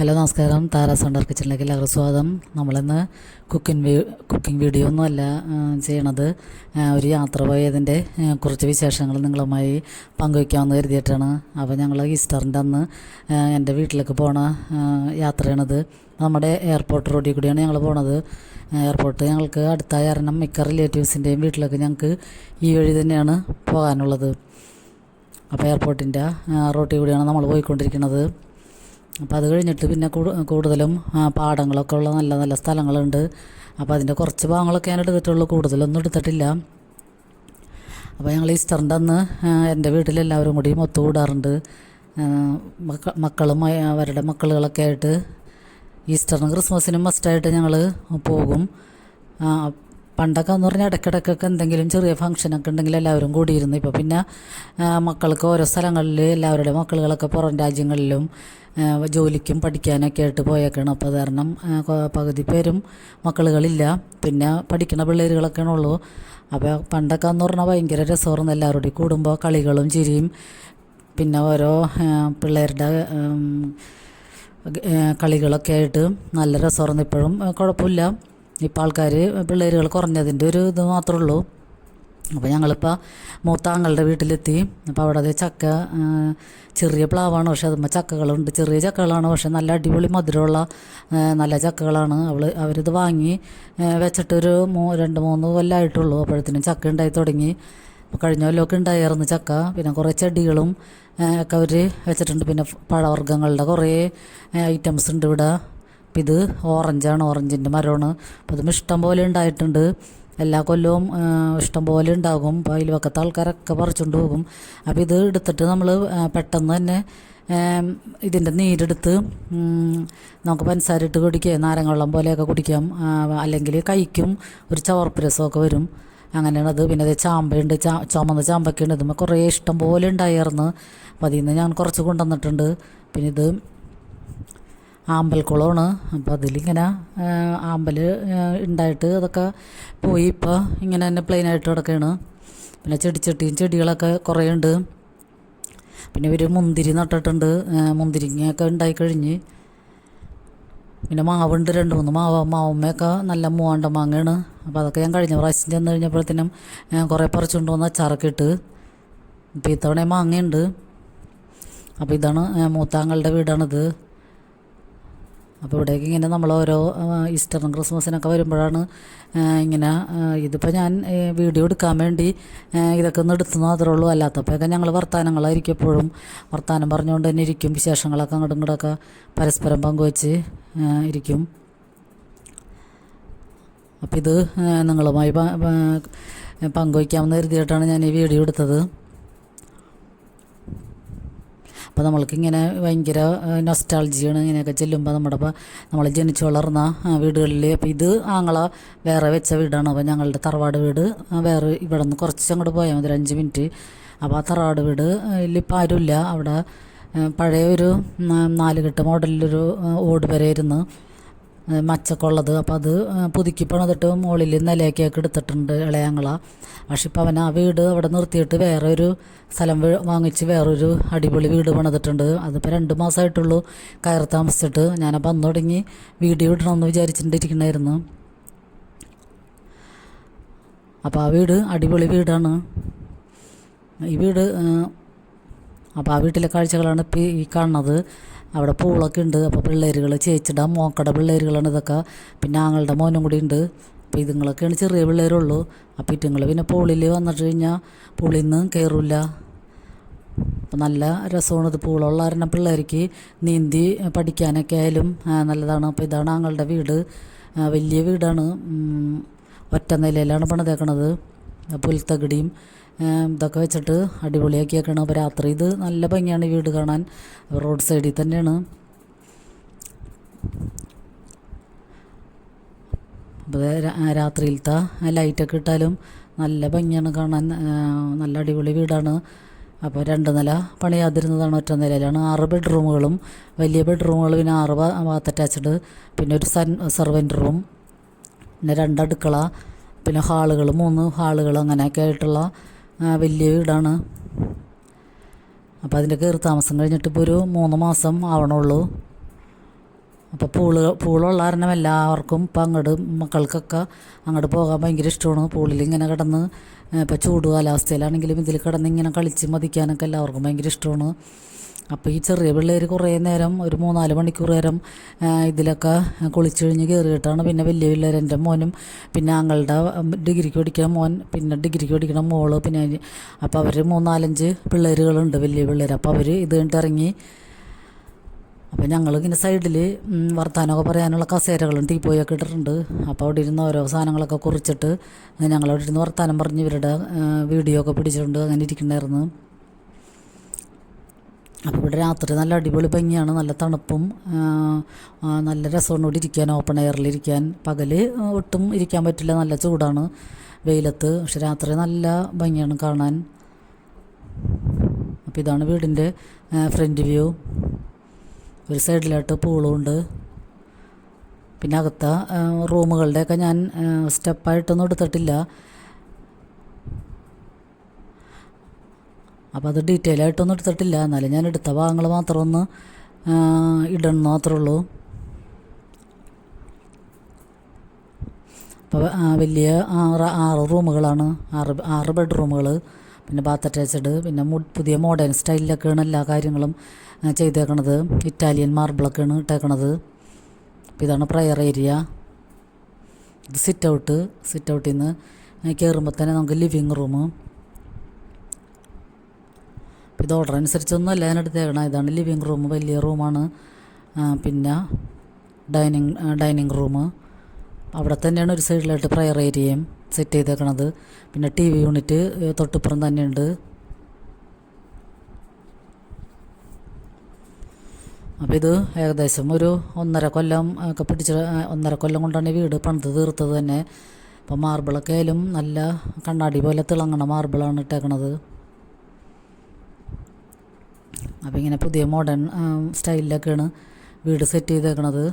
Hello നമസ്കാരം. Tara's wonder കിച്ചണിലേക്ക് എല്ലാവർക്കും സ്വാഗതം. നമ്മളിന്ന് കുക്കിംഗ് വീഡിയോ ഒന്നുമല്ല ചെയ്യണത്. ഒരു യാത്ര പോയതിൻ്റെ കുറച്ച് വിശേഷങ്ങൾ നിങ്ങളുമായി പങ്കുവയ്ക്കാമെന്ന് കരുതിയിട്ടാണ്. അപ്പോൾ ഞങ്ങൾ ഈസ്റ്ററിൻ്റെ അന്ന് എൻ്റെ വീട്ടിലേക്ക് പോണ യാത്രയാണത്. നമ്മുടെ എയർപോർട്ട് റോഡിൽ കൂടിയാണ് ഞങ്ങൾ പോണത്. എയർപോർട്ട് ഞങ്ങൾക്ക് അടുത്തായ കാരണം മിക്ക റിലേറ്റീവ്സിൻ്റെയും വീട്ടിലേക്ക് ഞങ്ങൾക്ക് ഈ വഴി തന്നെയാണ് പോകാനുള്ളത്. അപ്പോൾ എയർപോർട്ടിൻ്റെ റോഡിൽ കൂടിയാണ് നമ്മൾ പോയിക്കൊണ്ടിരിക്കുന്നത്. അപ്പോൾ അത് കഴിഞ്ഞിട്ട് പിന്നെ കൂടുതലും പാടങ്ങളൊക്കെ ഉള്ള നല്ല നല്ല സ്ഥലങ്ങളുണ്ട്. അപ്പോൾ അതിൻ്റെ കുറച്ച് ഭാഗങ്ങളൊക്കെ ഞാൻ എടുത്തിട്ടുള്ളൂ, കൂടുതലൊന്നും എടുത്തിട്ടില്ല. അപ്പോൾ ഞങ്ങൾ ഈസ്റ്ററിൻ്റെ അന്ന് എൻ്റെ വീട്ടിലെല്ലാവരും കൂടി ഒത്തുകൂടാറുണ്ട്. മക്കളും അവരുടെ മക്കളുകളൊക്കെ ആയിട്ട് ഈസ്റ്ററിനും ക്രിസ്മസിനും മസ്റ്റായിട്ട് ഞങ്ങൾ പോകും. പണ്ടൊക്കെ എന്ന് പറഞ്ഞാൽ ഇടയ്ക്കിടയ്ക്കൊക്കെ എന്തെങ്കിലും ചെറിയ ഫംഗ്ഷനൊക്കെ ഉണ്ടെങ്കിൽ എല്ലാവരും കൂടിയിരുന്നു. ഇപ്പോൾ പിന്നെ മക്കൾക്ക് ഓരോ സ്ഥലങ്ങളിൽ എല്ലാവരുടെ മക്കളുകളൊക്കെ പുറം രാജ്യങ്ങളിലും ജോലിക്കും പഠിക്കാനൊക്കെ ആയിട്ട് പോയേക്കാണ്. അപ്പോൾ അത് കാരണം പകുതി പേരും മക്കളുകളില്ല, പിന്നെ പഠിക്കുന്ന പിള്ളേരുകളൊക്കെയാണ് ഉള്ളൂ. അപ്പോൾ പണ്ടൊക്കെ എന്ന് പറഞ്ഞാൽ ഭയങ്കര രസമായിരുന്നു. എല്ലാവരോടും കൂടുമ്പോൾ കളികളും ചിരിയും പിന്നെ ഓരോ പിള്ളേരുടെ കളികളൊക്കെ ആയിട്ട് നല്ല രസമായിരുന്നു. ഇപ്പോഴും കുഴപ്പമില്ല. ഇപ്പോൾ ആൾക്കാർ പിള്ളേരുകൾ കുറഞ്ഞതിൻ്റെ ഒരു ഇത് മാത്രമേ ഉള്ളൂ. അപ്പോൾ ഞങ്ങളിപ്പോൾ മൂത്താങ്ങളുടെ വീട്ടിലെത്തി. അപ്പോൾ അവിടെ ചക്ക, ചെറിയ പ്ലാവാണ്, പക്ഷെ അതുമ്പോൾ ചക്കകളുണ്ട്. ചെറിയ ചക്കകളാണ്, പക്ഷെ നല്ല അടിപൊളി മധുരമുള്ള നല്ല ചക്കകളാണ്. അവരിത് വാങ്ങി വെച്ചിട്ടൊരു 2-3 കൊല്ലമായിട്ടുള്ളൂ. അപ്പോഴത്തേനും ചക്ക ഉണ്ടായി തുടങ്ങി. അപ്പോൾ കഴിഞ്ഞ കൊല്ലമൊക്കെ ഉണ്ടായിരുന്നു ചക്ക. പിന്നെ കുറേ ചെടികളും ഒക്കെ അവർ വെച്ചിട്ടുണ്ട്. പിന്നെ പഴവർഗ്ഗങ്ങളുടെ കുറേ ഐറ്റംസ് ഉണ്ട് ഇവിടെ. അപ്പം ഇത് ഓറഞ്ചാണ്, ഓറഞ്ചിൻ്റെ മരമാണ്. അപ്പം അതും ഇഷ്ടം പോലെ ഉണ്ടായിട്ടുണ്ട്. എല്ലാ കൊല്ലവും ഇഷ്ടം പോലെ ഉണ്ടാകും. അപ്പോൾ അയൽവക്കത്തെ ആൾക്കാരൊക്കെ പറിച്ചുകൊണ്ട് പോകും. അപ്പോൾ ഇത് എടുത്തിട്ട് നമ്മൾ പെട്ടെന്ന് തന്നെ ഇതിൻ്റെ നീരെടുത്ത് നമുക്ക് പഞ്ചസാര ഇട്ട് കുടിക്കുക, നാരങ്ങ വെള്ളം പോലെയൊക്കെ കുടിക്കാം. അല്ലെങ്കിൽ കഴിക്കും, ഒരു ചവർപ്പ് രസമൊക്കെ വരും. അങ്ങനെയാണത്. പിന്നെ അത് ചാമ്പയുണ്ട്, ചുമന്ന ചാമ്പയ്ക്കുണ്ട്. ഇതുമ്പോൾ കുറേ ഇഷ്ടം പോലെ ഉണ്ടായിരുന്നു. അപ്പോൾ അതിൽ നിന്ന് ഞാൻ കുറച്ച് കൊണ്ടുവന്നിട്ടുണ്ട്. പിന്നെ ഇത് ആമ്പൽക്കുളമാണ്. അപ്പോൾ അതിലിങ്ങനെ ആമ്പൽ ഉണ്ടായിട്ട് അതൊക്കെ പോയി ഇപ്പോൾ ഇങ്ങനെ തന്നെ പ്ലെയിനായിട്ട് കിടക്കുകയാണ്. പിന്നെ ചെടികളൊക്കെ കുറേ ഉണ്ട്. പിന്നെ ഇവർ മുന്തിരി നട്ടിട്ടുണ്ട്. മുന്തിരിങ്ങയൊക്കെ ഉണ്ടായിക്കഴിഞ്ഞ് പിന്നെ മാവുണ്ട്, 2-3 മാവുമ്മയൊക്കെ നല്ല മൂവാണ്ട മാങ്ങയാണ്. അപ്പോൾ അതൊക്കെ ഞാൻ കഴിഞ്ഞ പ്രാവശ്യം ചെന്ന് കഴിഞ്ഞപ്പോഴത്തേനും കുറേ പറിച്ചുകൊണ്ട് വന്ന് അച്ചാറൊക്കെ ഇട്ട്. ഇപ്പോൾ ഇത്തവണ മാങ്ങയുണ്ട്. അപ്പോൾ ഇതാണ് മൂത്താങ്ങളുടെ വീടാണിത്. അപ്പോൾ ഇവിടേക്ക് ഇങ്ങനെ നമ്മൾ ഓരോ ഈസ്റ്ററിനും ക്രിസ്മസിനൊക്കെ വരുമ്പോഴാണ് ഇങ്ങനെ ഇതിപ്പോൾ ഞാൻ വീഡിയോ എടുക്കാൻ വേണ്ടി ഇതൊക്കെ ഒന്ന് എടുത്തു മാത്രമേ ഉള്ളൂ. അല്ലാത്തപ്പോഴൊക്കെ ഞങ്ങൾ വർത്തമാനങ്ങളായിരിക്കും, എപ്പോഴും വർത്തമാനം പറഞ്ഞുകൊണ്ട് തന്നെ ഇരിക്കും. വിശേഷങ്ങളൊക്കെ അങ്ങോട്ടും ഇങ്ങോട്ടൊക്കെ പരസ്പരം പങ്കുവച്ച് ഇരിക്കും. അപ്പോൾ ഇത് നിങ്ങളുമായി പങ്കുവയ്ക്കാമെന്ന് കരുതിയിട്ടാണ് ഞാൻ ഈ വീഡിയോ എടുത്തത്. അപ്പോൾ നമ്മൾക്കിങ്ങനെ ഭയങ്കര നൊസ്റ്റാൾജിയാണ് ഇങ്ങനെയൊക്കെ ചെല്ലുമ്പോൾ നമ്മൾ ജനിച്ചു വളർന്ന വീടുകളിൽ. അപ്പോൾ ഇത് ആങ്ങള വേറെ വെച്ച വീടാണ്. അപ്പോൾ ഞങ്ങളുടെ തറവാട് വീട് വേറെ ഇവിടെ നിന്ന് കുറച്ച് അങ്ങോട്ട് പോയാൽ മതി, 5 മിനിറ്റ്. അപ്പോൾ ആ തറവാട് വീട് ഇപ്പോൾ ആരുമില്ല. അവിടെ പഴയ ഒരു 4 കെട്ട് മോഡലിലൊരു ഓട് വരെയായിരുന്നു മച്ചൊക്കെ ഉള്ളത്. അപ്പോൾ അത് പുതുക്കി പണിതിട്ട് മുകളിൽ നിലയൊക്കെയൊക്കെ എടുത്തിട്ടുണ്ട് ഇളയാങ്ങള. പക്ഷെ ഇപ്പോൾ അവൻ ആ വീട് അവിടെ നിർത്തിയിട്ട് വേറെ ഒരു സ്ഥലം വാങ്ങിച്ച് വേറൊരു അടിപൊളി വീട് പണിതിട്ടുണ്ട്. അതിപ്പോൾ 2 മാസമായിട്ടുള്ളൂ കയറി താമസിച്ചിട്ട്. ഞാനപ്പോൾ അന്ന് തുടങ്ങി വീഡിയോ ഇടണമെന്ന് വിചാരിച്ചിട്ടിരിക്കണമായിരുന്നു. അപ്പോൾ ആ വീട് അടിപൊളി വീടാണ് ഈ വീട്. അപ്പോൾ ആ വീട്ടിലെ കാഴ്ചകളാണ് ഇപ്പോൾ ഈ കാണുന്നത്. അവിടെ പൂളൊക്കെ ഉണ്ട്. അപ്പോൾ പിള്ളേരുകൾ, ചേച്ചിയുടെ മോക്കടെ പിള്ളേരുകളാണ് ഇതൊക്കെ. പിന്നെ ആങ്ങളുടെ മോനും കൂടി ഉണ്ട്. അപ്പോൾ ഇതുങ്ങളൊക്കെയാണ് ചെറിയ പിള്ളേരുള്ളൂ. അപ്പോൾ ഇറ്റുങ്ങൾ പിന്നെ പൂളിൽ വന്നിട്ട് കഴിഞ്ഞാൽ പൂളിൽ നിന്ന് കയറില്ല. അപ്പോൾ നല്ല രസമാണ് ഇത്. പൂളുള്ള കാരണം പിള്ളേർക്ക് നീന്തി പഠിക്കാനൊക്കെ ആയാലും നല്ലതാണ്. അപ്പോൾ ഇതാണ് ആങ്ങളുടെ വീട്. വലിയ വീടാണ്. ഒറ്റ നിലയിലാണ് പണിതേക്കണത്. പുൽത്തകിടിയും ഇതൊക്കെ വെച്ചിട്ട് അടിപൊളിയാക്കിയേക്കണം. അപ്പോൾ രാത്രി ഇത് നല്ല ഭംഗിയാണ് ഈ വീട് കാണാൻ. റോഡ് സൈഡിൽ തന്നെയാണ്. അപ്പോൾ രാത്രിയിലത്തെ ലൈറ്റൊക്കെ ഇട്ടാലും നല്ല ഭംഗിയാണ് കാണാൻ. നല്ല അടിപൊളി വീടാണ്. അപ്പോൾ 2 നില പണിയാതിരുന്നതാണ്, ഒറ്റ നിലയിലാണ്. 6 ബെഡ്റൂമുകളും, വലിയ ബെഡ്റൂമുകൾ, പിന്നെ 6 ബാത്ത് അറ്റാച്ച്ഡ്, പിന്നെ ഒരു സെർവൻ്റ് റൂം, പിന്നെ 2 അടുക്കള, പിന്നെ ഹാളുകൾ, 3 ഹാളുകൾ, അങ്ങനെയൊക്കെ ആയിട്ടുള്ള വലിയ വീടാണ്. അപ്പോൾ അതിൻ്റെ കയറി താമസം കഴിഞ്ഞിട്ട് ഇപ്പോൾ ഒരു 3 മാസം ആവണുള്ളൂ. അപ്പോൾ പൂളുള്ള കാരണം എല്ലാവർക്കും ഇപ്പം അങ്ങോട്ട് മക്കൾക്കൊക്കെ അങ്ങോട്ട് പോകാൻ ഭയങ്കര ഇഷ്ടമാണ്. പൂളിൽ ഇങ്ങനെ കിടന്ന് ഇപ്പോൾ ചൂട് കാലാവസ്ഥയിലാണെങ്കിലും ഇതിൽ കിടന്ന് ഇങ്ങനെ കളിച്ച് മതിക്കാനൊക്കെ എല്ലാവർക്കും ഭയങ്കര ഇഷ്ടമാണ്. അപ്പോൾ ഈ ചെറിയ പിള്ളേർ കുറേ നേരം ഒരു 3-4 മണിക്കൂർ നേരം ഇതിലൊക്കെ കുളിച്ച് കഴിഞ്ഞ് കയറിയിട്ടാണ് പിന്നെ വലിയ പിള്ളേർ, എൻ്റെ മോനും പിന്നെ ഞങ്ങളുടെ ഡിഗ്രിക്ക് പഠിക്കുന്ന മോൻ, പിന്നെ ഡിഗ്രിക്ക് പഠിക്കുന്ന മോള്, പിന്നെ അപ്പോൾ അവർ 3-4-5 പിള്ളേരുകളുണ്ട്, വലിയ പിള്ളേർ. അപ്പോൾ അവർ ഇത് കഴിഞ്ഞിട്ട് ഇറങ്ങി. അപ്പോൾ ഞങ്ങളിങ്ങനെ സൈഡിൽ വർത്താനമൊക്കെ പറയാനുള്ള കസേരകളും ടീപ്പോയൊക്കെ ഇട്ടിട്ടുണ്ട്. അപ്പോൾ അവിടെ ഇരുന്ന് ഓരോ സാധനങ്ങളൊക്കെ കുറിച്ചിട്ട് ഞങ്ങളവിടെ ഇരുന്ന് വർത്താനം പറഞ്ഞ് ഇവരുടെ വീഡിയോ ഒക്കെ പിടിച്ചിട്ടുണ്ട്. അങ്ങനെ ഇരിക്കണ്ടായിരുന്നു. അപ്പോൾ ഇവിടെ രാത്രി നല്ല അടിപൊളി ഭംഗിയാണ്, നല്ല തണുപ്പും നല്ല രസമാണ് ഇവിടെ ഇരിക്കാൻ, ഓപ്പൺ എയറിലിരിക്കാൻ. പകൽ ഒട്ടും ഇരിക്കാൻ പറ്റില്ല, നല്ല ചൂടാണ് വെയിലത്ത്. പക്ഷെ രാത്രി നല്ല ഭംഗിയാണ് കാണാൻ. അപ്പോൾ ഇതാണ് വീടിൻ്റെ ഫ്രണ്ട് വ്യൂ. ഒരു സൈഡിലായിട്ട് പൂളുമുണ്ട്. പിന്നെ അകത്ത റൂമുകളുടെയൊക്കെ ഞാൻ സ്റ്റെപ്പായിട്ടൊന്നും എടുത്തിട്ടില്ല. അപ്പോൾ അത് ഡീറ്റെയിൽ ആയിട്ടൊന്നും എടുത്തിട്ടില്ല. എന്നാലും ഞാൻ എടുത്ത ഭാഗങ്ങൾ മാത്രം ഒന്ന് ഇടണം മാത്രമേ ഉള്ളൂ. അപ്പോൾ വലിയ 6 റൂമുകളാണ്, 6 ബെഡ്റൂമുകൾ, പിന്നെ ബാത്ത് അറ്റാച്ച്ഡ്, പിന്നെ പുതിയ മോഡേൺ സ്റ്റൈലിലൊക്കെയാണ് എല്ലാ കാര്യങ്ങളും ചെയ്തേക്കണത്. ഇറ്റാലിയൻ മാർബിളൊക്കെയാണ് ഇട്ടേക്കണത്. അപ്പോൾ ഇതാണ് പ്രയർ ഏരിയ. ഇത് സിറ്റ് ഔട്ടിൽ നിന്ന് കയറുമ്പോൾ തന്നെ നമുക്ക് ലിവിങ് റൂം. ഇത് ഓർഡർ അനുസരിച്ചൊന്നുമല്ല ഞാൻ എടുത്തേക്കണം. ഇതാണ് ലിവിങ് റൂം, വലിയ റൂമാണ്. പിന്നെ ഡൈനിങ് റൂം. അവിടെ തന്നെയാണ് ഒരു സൈഡിലായിട്ട് പ്രയർ ഏരിയയും സെറ്റ് ചെയ്തേക്കണത്. പിന്നെ TV യൂണിറ്റ് തൊട്ടിപ്പുറം തന്നെയുണ്ട്. അപ്പോൾ ഇത് ഏകദേശം ഒരു 1.5 കൊല്ലം ഒക്കെ 1.5 കൊല്ലം കൊണ്ടാണ് ഈ വീട് പണിത് തീർത്തത് തന്നെ. അപ്പോൾ മാർബിളൊക്കെ ആയാലും നല്ല കണ്ണാടി പോലെ തിളങ്ങണ മാർബിളാണ് ഇട്ടേക്കണത്. അപ്പോൾ ഇങ്ങനെ പുതിയ മോഡേൺ സ്റ്റൈലിലൊക്കെയാണ് വീട് സെറ്റ് ചെയ്തേക്കണത്.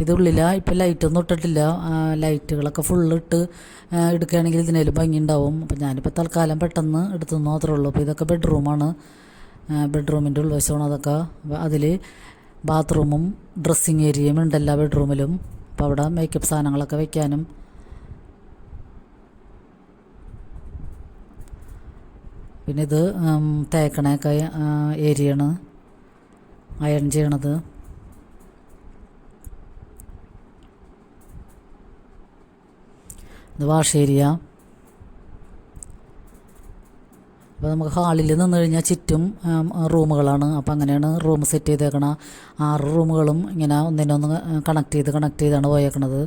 ഇത് ഉള്ളിലാണ്. ഇപ്പോൾ ലൈറ്റൊന്നും ഇട്ടിട്ടില്ല. ലൈറ്റുകളൊക്കെ ഫുള്ളിട്ട് എടുക്കുകയാണെങ്കിൽ ഇതിനേലും ഭംഗി ഉണ്ടാവും. അപ്പോൾ ഞാനിപ്പോൾ തൽക്കാലം പെട്ടെന്ന് എടുത്തു മാത്രമേ ഉള്ളൂ. അപ്പോൾ ഇതൊക്കെ ബെഡ്റൂമാണ്, ബെഡ്റൂമിൻ്റെ ഉൾവശമാണ് അതൊക്കെ. അതിൽ ബാത്റൂമും ഡ്രസ്സിങ് ഏരിയയും ഉണ്ട് എല്ലാ ബെഡ്റൂമിലും. അപ്പോൾ അവിടെ മേക്കപ്പ് സാധനങ്ങളൊക്കെ വയ്ക്കാനും. പിന്നെ ഇത് തേക്കണയൊക്കെ ഏരിയയാണ്, അയൺ ചെയ്യണത്. ഇത് വാഷ് ഏരിയ. അപ്പോൾ നമുക്ക് ഹാളിൽ നിന്ന് കഴിഞ്ഞാൽ ചുറ്റും റൂമുകളാണ്. അപ്പോൾ അങ്ങനെയാണ് റൂം സെറ്റ് ചെയ്തേക്കണ. 6 റൂമുകളും ഇങ്ങനെ ഒന്നിനൊന്ന് കണക്ട് ചെയ്താണ് പോയേക്കണത്.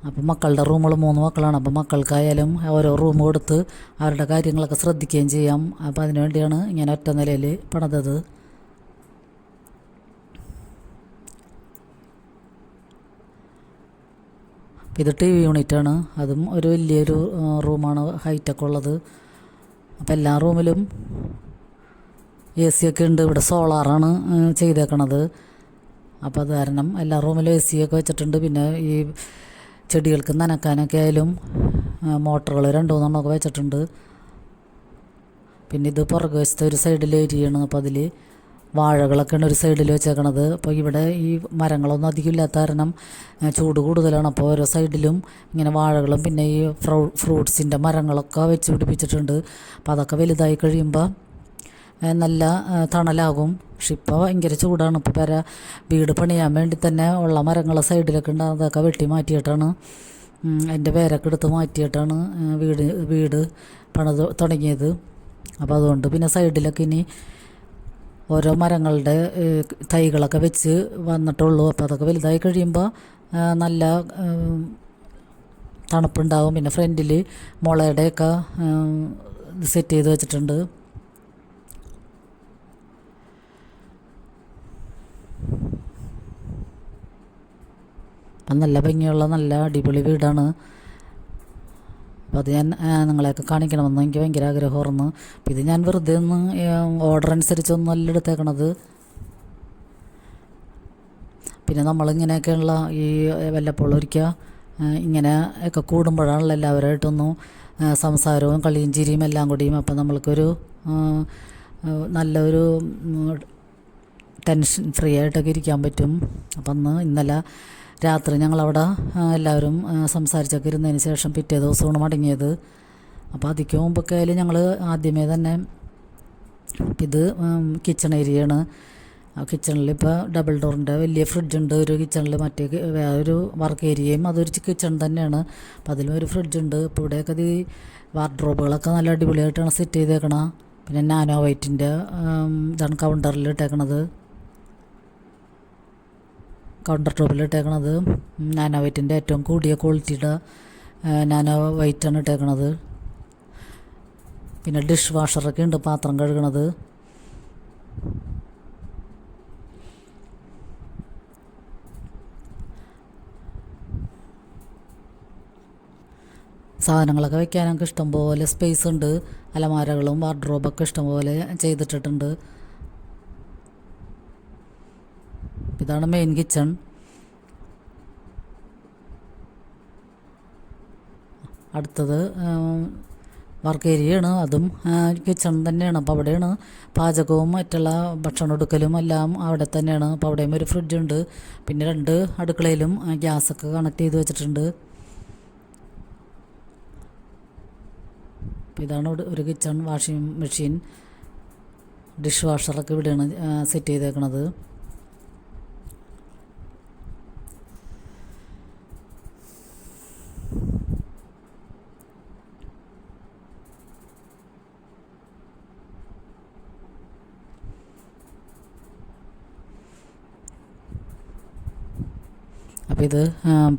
അപ്പോൾ മക്കളുടെ റൂമുകൾ 3 മക്കളാണ്. അപ്പോൾ മക്കൾക്കായാലും ഓരോ റൂം കൊടുത്ത് അവരുടെ കാര്യങ്ങളൊക്കെ ശ്രദ്ധിക്കുകയും ചെയ്യാം. അപ്പോൾ അതിനു വേണ്ടിയാണ് ഇങ്ങനെ ഒറ്റ നിലയിൽ പണിതത്. ഇത് TV യൂണിറ്റാണ്. അതും ഒരു വലിയൊരു റൂമാണ്, ഹൈറ്റൊക്കെ ഉള്ളത്. അപ്പോൾ എല്ലാ റൂമിലും AC ഒക്കെ ഉണ്ട്. ഇവിടെ സോളാറാണ് ചെയ്തേക്കണത്. അപ്പോൾ അത് കാരണം എല്ലാ റൂമിലും AC ഒക്കെ വെച്ചിട്ടുണ്ട്. പിന്നെ ഈ ചെടികൾക്ക് നനക്കാനൊക്കെ ആയാലും മോട്ടറുകൾ 2-3 വെച്ചിട്ടുണ്ട്. പിന്നെ ഇത് പുറകു വശത്തെ ഒരു സൈഡിൽ ഏരിയയാണ്. അപ്പോൾ അതിൽ വാഴകളൊക്കെയാണ് ഒരു സൈഡിൽ വെച്ചേക്കണത്. അപ്പോൾ ഇവിടെ ഈ മരങ്ങളൊന്നും അധികം ഇല്ലാത്ത കാരണം ചൂട് കൂടുതലാണ്. അപ്പോൾ ഓരോ സൈഡിലും ഇങ്ങനെ വാഴകളും പിന്നെ ഈ ഫ്രൂട്ട്സിൻ്റെ മരങ്ങളൊക്കെ വെച്ച് പിടിപ്പിച്ചിട്ടുണ്ട്. അപ്പോൾ അതൊക്കെ വലുതായി കഴിയുമ്പോൾ നല്ല തണലാകും. പക്ഷെ ഇപ്പോൾ ഭയങ്കര ചൂടാണ്. ഇപ്പോൾ വീട് പണിയാൻ വേണ്ടി തന്നെ ഉള്ള മരങ്ങൾ സൈഡിലൊക്കെ ഉണ്ട്. അതൊക്കെ വെട്ടി മാറ്റിയിട്ടാണ്, അതിൻ്റെ വേരൊക്കെ എടുത്ത് മാറ്റിയിട്ടാണ് വീട് പണിത് തുടങ്ങിയത്. അപ്പോൾ അതുകൊണ്ട് പിന്നെ സൈഡിലൊക്കെ ഇനി ഓരോ മരങ്ങളുടെ തൈകളൊക്കെ വെച്ച് വന്നിട്ടുള്ളൂ. അപ്പോൾ അതൊക്കെ വലുതായി കഴിയുമ്പോൾ നല്ല തണുപ്പുണ്ടാകും. പിന്നെ ഫ്രണ്ടിൽ മുളയുടെയൊക്കെ സെറ്റ് ചെയ്ത് വെച്ചിട്ടുണ്ട്. അപ്പം നല്ല ഭംഗിയുള്ള നല്ല അടിപൊളി വീടാണ്. അപ്പോൾ അത് ഞാൻ നിങ്ങളെയൊക്കെ കാണിക്കണമെന്ന് എനിക്ക് ഭയങ്കര ആഗ്രഹമായിരുന്നു. അപ്പോൾ ഇത് ഞാൻ വെറുതെ ഒന്ന് ഓർഡർ അനുസരിച്ചൊന്നല്ല എടുത്തേക്കണത്. പിന്നെ നമ്മളിങ്ങനെയൊക്കെയുള്ള ഈ വല്ലപ്പോഴും ഒരിക്കൽ ഇങ്ങനെ ഒക്കെ കൂടുമ്പോഴാണല്ലോ എല്ലാവരുമായിട്ടൊന്നും സംസാരവും കളിയും ചിരിയും എല്ലാം കൂടിയും. അപ്പം നമ്മൾക്കൊരു നല്ലൊരു ടെൻഷൻ ഫ്രീ ആയിട്ടൊക്കെ ഇരിക്കാൻ പറ്റും. അപ്പം ഇന്നലെ രാത്രി ഞങ്ങളവിടെ എല്ലാവരും സംസാരിച്ചൊക്കെ ഇരുന്നതിന് ശേഷം പിറ്റേ ദിവസമാണ് മടങ്ങിയത്. അപ്പോൾ അതിക്ക് മുമ്പൊക്കെ ആയാലും ഞങ്ങൾ ആദ്യമേ തന്നെ ഇത് കിച്ചൺ ഏരിയയാണ്. ആ കിച്ചണിൽ ഇപ്പോൾ ഡബിൾ ഡോറിൻ്റെ വലിയ ഫ്രിഡ്ജുണ്ട് ഒരു കിച്ചണിൽ, മറ്റേ വേറൊരു വർക്ക് ഏരിയയും അതൊരു കിച്ചൺ തന്നെയാണ്. അപ്പോൾ അതിലും ഒരു ഫ്രിഡ്ജുണ്ട്. ഇപ്പോൾ ഇവിടെയൊക്കെ ഈ വാർഡ്രോബുകളൊക്കെ നല്ല അടിപൊളിയായിട്ടാണ് സെറ്റ് ചെയ്തേക്കണം. പിന്നെ നാനോ വൈറ്റിൻ്റെ ഇതാണ് കൗണ്ടറിൽ ഇട്ടേക്കണത്, കൗണ്ടർ ടോപ്പിൽ ഇട്ടേക്കണത് നാനോ വൈറ്റിൻ്റെ ഏറ്റവും കൂടിയ ക്വാളിറ്റിയുടെ നാനോ വൈറ്റാണ് ഇട്ടേക്കണത്. പിന്നെ ഡിഷ് വാഷറൊക്കെ ഉണ്ട് പാത്രം കഴുകണത്. സാധനങ്ങളൊക്കെ വെക്കാനൊക്കെ ഇഷ്ടംപോലെ സ്പേസ് ഉണ്ട്. അലമാരകളും വാർഡ്രോബൊക്കെ ഇഷ്ടംപോലെ ചെയ്തിട്ടിട്ടുണ്ട്. ഇതാണ് മെയിൻ കിച്ചൺ. അടുത്തത് വർക്ക് ഏരിയയാണ്, അതും കിച്ചൺ തന്നെയാണ്. അപ്പോൾ അവിടെയാണ് പാചകവും മറ്റുള്ള ഭക്ഷണം എടുക്കലും എല്ലാം അവിടെ തന്നെയാണ്. അപ്പോൾ അവിടെയും ഒരു ഫ്രിഡ്ജുണ്ട്. പിന്നെ 2 അടുക്കളയിലും ഗ്യാസൊക്കെ കണക്ട് ചെയ്ത് വെച്ചിട്ടുണ്ട്. അപ്പോൾ ഇതാണ് ഒരു കിച്ചൺ. വാഷിംഗ് മെഷീൻ, ഡിഷ് വാഷറൊക്കെ ഇവിടെയാണ് സെറ്റ് ചെയ്തേക്കണത്. അപ്പോൾ ഇത്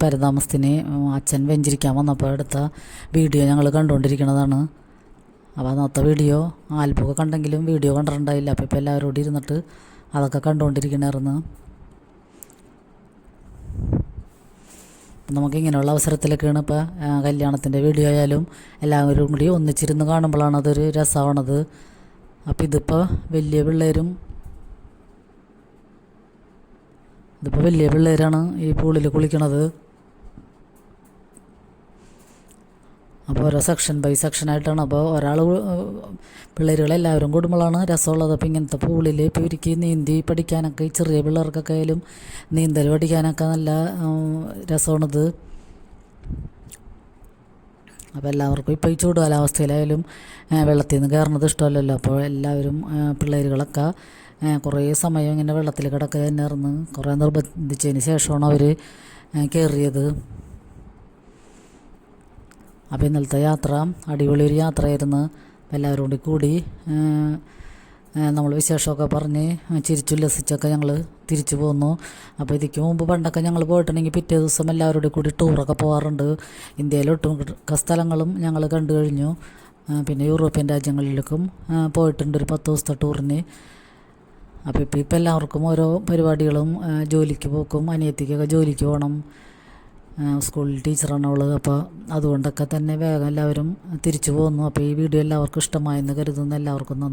പരതാമസത്തിന് അച്ഛൻ വെഞ്ചരിക്കാൻ വന്നപ്പോൾ എടുത്ത വീഡിയോ ഞങ്ങൾ കണ്ടുകൊണ്ടിരിക്കുന്നതാണ്. അപ്പോൾ അന്നത്തെ വീഡിയോ ആൽബമൊക്കെ കണ്ടെങ്കിലും വീഡിയോ കണ്ടിട്ടുണ്ടായില്ല. അപ്പോൾ ഇപ്പോൾ എല്ലാവരോടും ഇരുന്നിട്ട് അതൊക്കെ കണ്ടുകൊണ്ടിരിക്കണമായിരുന്നു. നമുക്ക് ഇങ്ങനെയുള്ള അവസരത്തിലൊക്കെയാണ് ഇപ്പോൾ കല്യാണത്തിൻ്റെ വീഡിയോ ആയാലും എല്ലാവരും കൂടി ഒന്നിച്ചിരുന്ന് കാണുമ്പോഴാണ് അതൊരു രസമാണത്. അപ്പോൾ ഇതിപ്പോൾ വലിയ പിള്ളേരാണ് ഈ പൂളിൽ കുളിക്കണത്. അപ്പോൾ ഓരോ സെക്ഷൻ ബൈ സെക്ഷനായിട്ടാണ്. അപ്പോൾ പിള്ളേരുകളെല്ലാവരും കൂടുമ്പോഴാണ് രസമുള്ളത്. അപ്പോൾ ഇങ്ങനത്തെ പൂളിൽ ഇപ്പോൾ ഇവർക്ക് നീന്തി പഠിക്കാനൊക്കെ ചെറിയ പിള്ളേർക്കൊക്കെ ആയാലും നീന്തൽ പഠിക്കാനൊക്കെ നല്ല രസമാണിത്. അപ്പോൾ എല്ലാവർക്കും ഇപ്പോൾ ഈ ചൂടുകാലാവസ്ഥയിലായാലും വെള്ളത്തിൽ നിന്ന് കയറുന്നത് ഇഷ്ടമല്ലല്ലോ. അപ്പോൾ എല്ലാവരും പിള്ളേരുകളൊക്കെ കുറേ സമയം ഇങ്ങനെ വെള്ളത്തിൽ കിടക്കുക തന്നെയായിരുന്നു. കുറേ നിർബന്ധിച്ചതിന് ശേഷമാണ് അവർ കയറിയത്. അപ്പോൾ ഇന്നലത്തെ യാത്ര അടിപൊളി ഒരു യാത്രയായിരുന്നു. എല്ലാവരും കൂടി നമ്മൾ വിശേഷമൊക്കെ പറഞ്ഞ് ചിരിച്ചുല്ലസിച്ചൊക്കെ ഞങ്ങൾ തിരിച്ചു പോന്നു. അപ്പോൾ ഇതിക്ക് മുമ്പ് പണ്ടൊക്കെ ഞങ്ങൾ പോയിട്ടുണ്ടെങ്കിൽ പിറ്റേ ദിവസം എല്ലാവരുടെ കൂടി ടൂറൊക്കെ പോകാറുണ്ട്. ഇന്ത്യയിലൊട്ടുമിക്ക സ്ഥലങ്ങളും ഞങ്ങൾ കണ്ടു കഴിഞ്ഞു. പിന്നെ യൂറോപ്യൻ രാജ്യങ്ങളിലേക്കും പോയിട്ടുണ്ട് ഒരു 10 ദിവസത്തെ ടൂറിന്. അപ്പോൾ ഇപ്പോൾ എല്ലാവർക്കും ഓരോ പരിപാടികളും, ജോലിക്ക് പോക്കും, അനിയത്തിക്കൊക്കെ ജോലിക്ക് പോകണം, സ്കൂളിൽ ടീച്ചറാണ് അവൾ. അപ്പോൾ അതുകൊണ്ടൊക്കെ തന്നെ വേഗം എല്ലാവരും തിരിച്ചു പോകുന്നു. അപ്പോൾ ഈ വീഡിയോ എല്ലാവർക്കും ഇഷ്ടമായെന്ന് കരുതുന്നു. എല്ലാവർക്കും നന്ദി.